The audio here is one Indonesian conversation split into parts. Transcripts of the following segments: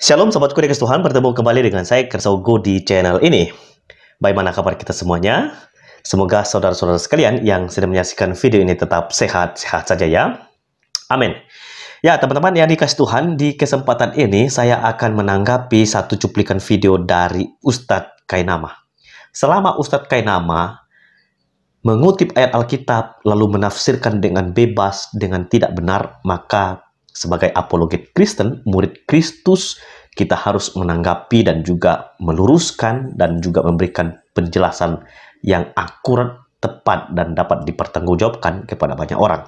Shalom Sobat Kudus Tuhan, bertemu kembali dengan saya Kersaugo di channel ini. Bagaimana kabar kita semuanya? Semoga saudara-saudara sekalian yang sedang menyaksikan video ini tetap sehat-sehat saja ya. Amin. Ya teman-teman yang dikasih Tuhan, di kesempatan ini saya akan menanggapi satu cuplikan video dari Ustadz Kainama. Selama Ustadz Kainama mengutip ayat Alkitab lalu menafsirkan dengan bebas, dengan tidak benar, maka sebagai apologet Kristen, murid Kristus, kita harus menanggapi dan juga meluruskan dan juga memberikan penjelasan yang akurat, tepat, dan dapat dipertanggungjawabkan kepada banyak orang.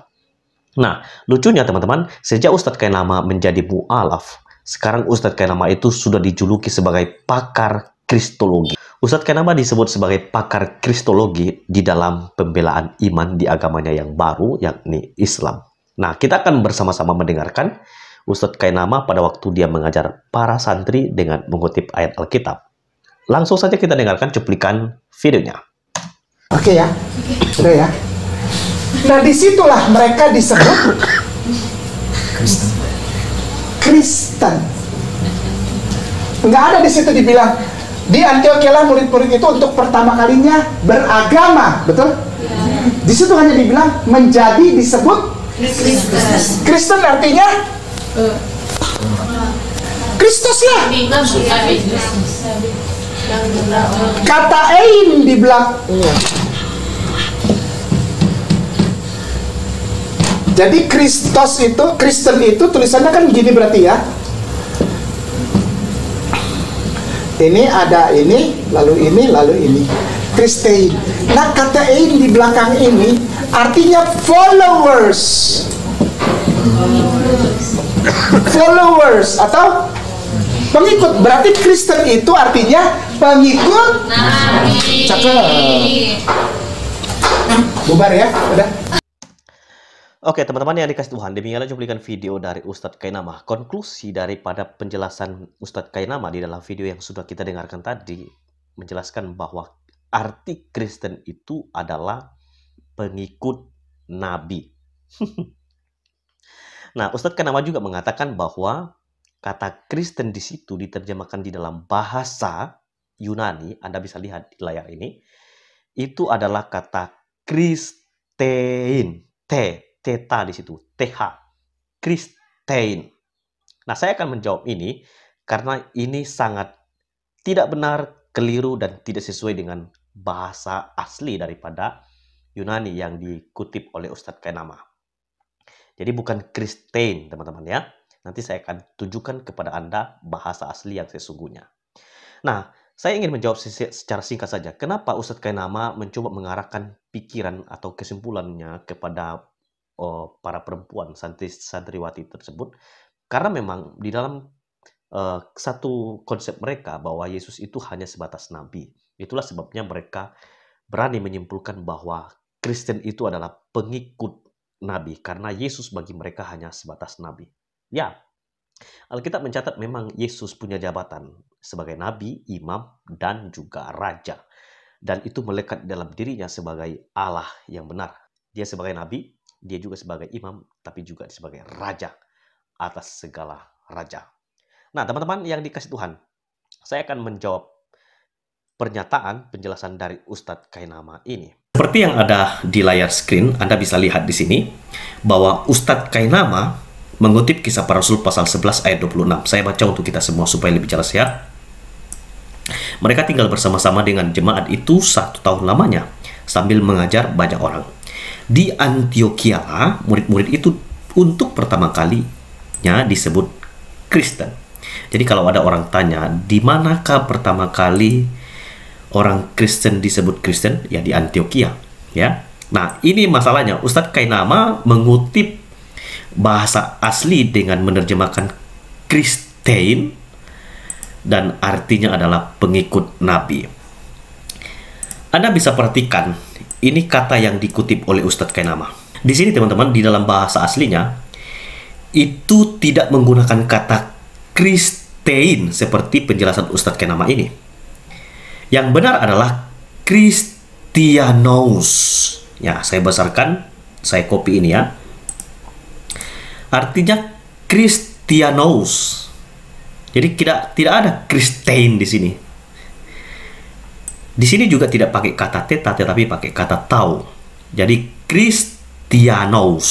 Nah, lucunya teman-teman, sejak Ustadz Kainama menjadi mu'alaf, sekarang Ustadz Kainama itu sudah dijuluki sebagai pakar kristologi. Ustadz Kainama disebut sebagai pakar kristologi di dalam pembelaan iman di agamanya yang baru, yakni Islam. Nah, kita akan bersama-sama mendengarkan Ustadz Kainama pada waktu dia mengajar para santri dengan mengutip ayat Alkitab. Langsung saja kita dengarkan cuplikan videonya. Oke ya, udah ya. Nah, disitulah mereka disebut Kristen. Nggak ada di situ dibilang di Antioquia lah murid-murid itu untuk pertama kalinya beragama, betul? Di situ hanya dibilang menjadi disebut Kristen, artinya Kristus lah. Kata ein di belakangnya. Jadi Kristus itu, Kristen itu tulisannya kan gini berarti ya. Ini ada ini, lalu ini, lalu ini. Kristein. Nah, kata ein di belakang ini artinya followers. Followers atau pengikut. Berarti Kristen itu artinya pengikut Nabi. Cakep. Bubar ya, udah. Oke teman-teman yang dikasih Tuhan, demikianlah cuplikan video dari Ustadz Kainama. Konklusi daripada penjelasan Ustadz Kainama di dalam video yang sudah kita dengarkan tadi, menjelaskan bahwa arti Kristen itu adalah pengikut Nabi. Nah, Ustadz Kainama juga mengatakan bahwa kata Kristen di situ diterjemahkan di dalam bahasa Yunani, Anda bisa lihat di layar ini, itu adalah kata Kristein, theta di situ, th, Kristein. Nah, saya akan menjawab ini karena ini sangat tidak benar, keliru, dan tidak sesuai dengan bahasa asli daripada Yunani yang dikutip oleh Ustadz Kainama. Jadi bukan Kristen, teman-teman ya. Nanti saya akan tunjukkan kepada Anda bahasa asli yang sesungguhnya. Nah, saya ingin menjawab secara singkat saja. Kenapa Ustadz Kainama mencoba mengarahkan pikiran atau kesimpulannya kepada para perempuan santriwati tersebut? Karena memang di dalam satu konsep mereka bahwa Yesus itu hanya sebatas nabi. Itulah sebabnya mereka berani menyimpulkan bahwa Kristen itu adalah pengikut nabi, karena Yesus bagi mereka hanya sebatas nabi. Ya, Alkitab mencatat memang Yesus punya jabatan sebagai nabi, imam, dan juga raja. Dan itu melekat dalam dirinya sebagai Allah yang benar. Dia sebagai nabi, dia juga sebagai imam, tapi juga sebagai raja atas segala raja. Nah, teman-teman yang dikasih Tuhan, saya akan menjawab pernyataan penjelasan dari Ustadz Kainama ini. Seperti yang ada di layar screen, Anda bisa lihat di sini bahwa Ustadz Kainama mengutip Kisah Para Rasul pasal 11 ayat 26. Saya baca untuk kita semua supaya lebih jelas ya. Mereka tinggal bersama-sama dengan jemaat itu 1 tahun lamanya sambil mengajar banyak orang. Di Antioquia, murid-murid itu untuk pertama kalinya disebut Kristen. Jadi kalau ada orang tanya, di manakah pertama kali orang Kristen disebut Kristen? Ya di Antioquia, ya. Nah, ini masalahnya. Ustadz Kainama mengutip bahasa asli dengan menerjemahkan Kristein dan artinya adalah pengikut Nabi. Anda bisa perhatikan, ini kata yang dikutip oleh Ustadz Kainama. Di sini teman-teman, di dalam bahasa aslinya itu tidak menggunakan kata Kristein seperti penjelasan Ustadz Kainama ini. Yang benar adalah Christianos. Ya, saya besarkan, saya copy ini ya. Artinya Christianos. Jadi tidak ada Kristen di sini. Di sini juga tidak pakai kata theta, tetapi pakai kata tau. Jadi Christianos,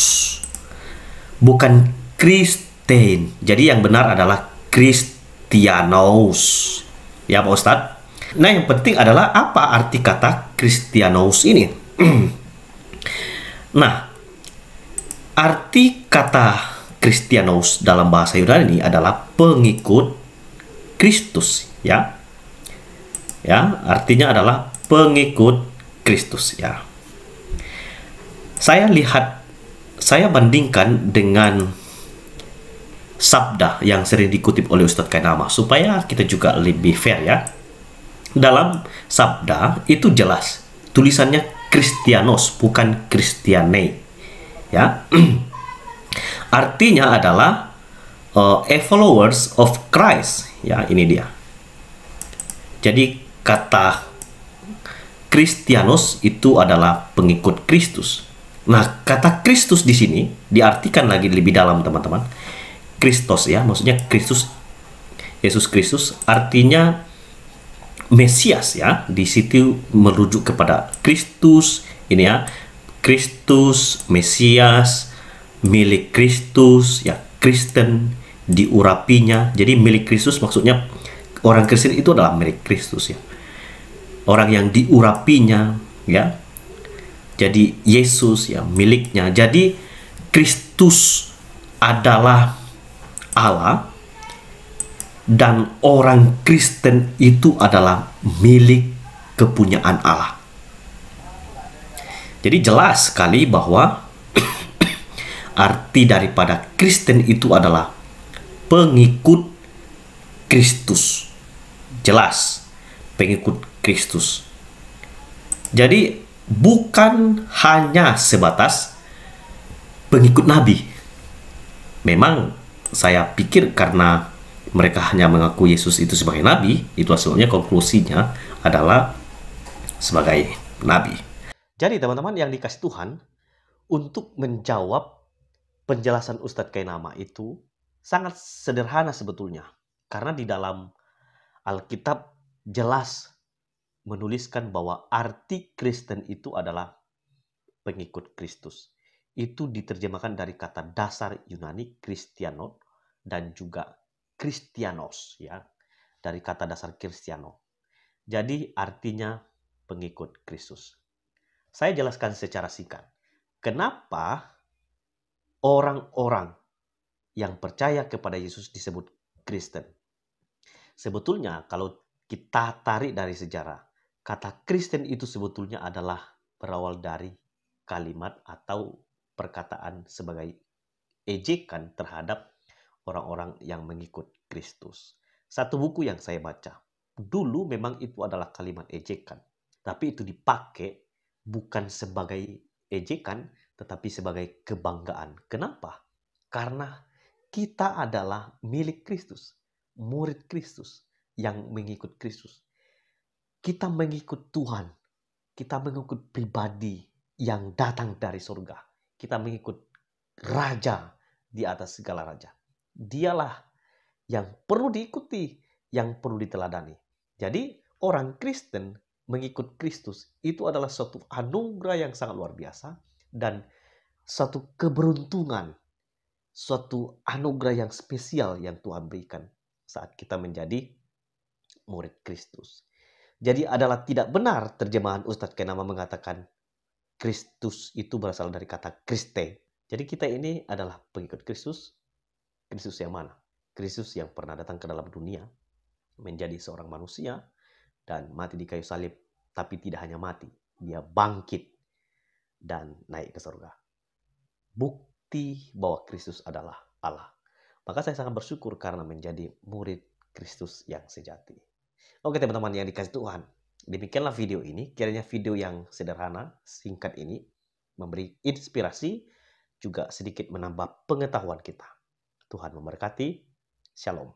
bukan Kristen. Jadi yang benar adalah Christianos. Ya Pak Ustadz. Nah yang penting adalah apa arti kata Christianos ini. Nah, arti kata Christianos dalam bahasa Yunani adalah pengikut Kristus, ya. Ya, artinya adalah pengikut Kristus, ya. Saya bandingkan dengan sabda yang sering dikutip oleh Ustadz Kainama supaya kita juga lebih fair, ya. Dalam sabda itu jelas tulisannya Christianos bukan Christiane, ya. Artinya adalah a followers of Christ, ya. Ini dia. Jadi kata Christianos itu adalah pengikut Kristus. Nah, kata Kristus di sini diartikan lagi lebih dalam, teman-teman. Kristos, ya, maksudnya Kristus, Yesus Kristus, artinya Mesias, ya. Di situ merujuk kepada Kristus, ini ya, Kristus, Mesias, milik Kristus, ya, Kristen, diurapinya. Jadi milik Kristus maksudnya orang Kristen itu adalah milik Kristus, ya. Orang yang diurapinya, ya. Jadi Yesus, ya, miliknya. Jadi Kristus adalah Allah dan orang Kristen itu adalah milik kepunyaan Allah. Jadi jelas sekali bahwa arti daripada Kristen itu adalah pengikut Kristus. Jelas, pengikut Kristus. Jadi bukan hanya sebatas pengikut Nabi. Memang saya pikir karena mereka hanya mengaku Yesus itu sebagai Nabi, itu hasilnya konklusinya adalah sebagai Nabi. Jadi teman-teman yang dikasih Tuhan, untuk menjawab penjelasan Ustadz Kainama itu sangat sederhana sebetulnya. Karena di dalam Alkitab jelas menuliskan bahwa arti Kristen itu adalah pengikut Kristus. Itu diterjemahkan dari kata dasar Yunani Christiano dan juga Christianos, ya, dari kata dasar Cristiano. Jadi artinya pengikut Kristus. Saya jelaskan secara singkat. Kenapa orang-orang yang percaya kepada Yesus disebut Kristen? Sebetulnya kalau kita tarik dari sejarah, kata Kristen itu sebetulnya adalah berawal dari kalimat atau perkataan sebagai ejekan terhadap orang-orang yang mengikut Kristus. Satu buku yang saya baca, dulu memang itu adalah kalimat ejekan, tapi itu dipakai bukan sebagai ejekan, tetapi sebagai kebanggaan. Kenapa? Karena kita adalah milik Kristus, murid Kristus yang mengikut Kristus. Kita mengikut Tuhan, kita mengikut pribadi yang datang dari surga. Kita mengikut Raja di atas segala raja. Dialah yang perlu diikuti, yang perlu diteladani. Jadi orang Kristen mengikut Kristus itu adalah suatu anugerah yang sangat luar biasa dan suatu keberuntungan, suatu anugerah yang spesial yang Tuhan berikan saat kita menjadi murid Kristus. Jadi adalah tidak benar terjemahan Ustadz Kainama mengatakan Kristus itu berasal dari kata Kriste. Jadi kita ini adalah pengikut Kristus. Kristus yang mana? Kristus yang pernah datang ke dalam dunia, menjadi seorang manusia, dan mati di kayu salib. Tapi tidak hanya mati, dia bangkit dan naik ke surga. Bukti bahwa Kristus adalah Allah. Maka saya sangat bersyukur karena menjadi murid Kristus yang sejati. Oke teman-teman yang dikasih Tuhan, demikianlah video ini. Kiranya video yang sederhana, singkat ini, memberi inspirasi, juga sedikit menambah pengetahuan kita. Tuhan memberkati. Shalom.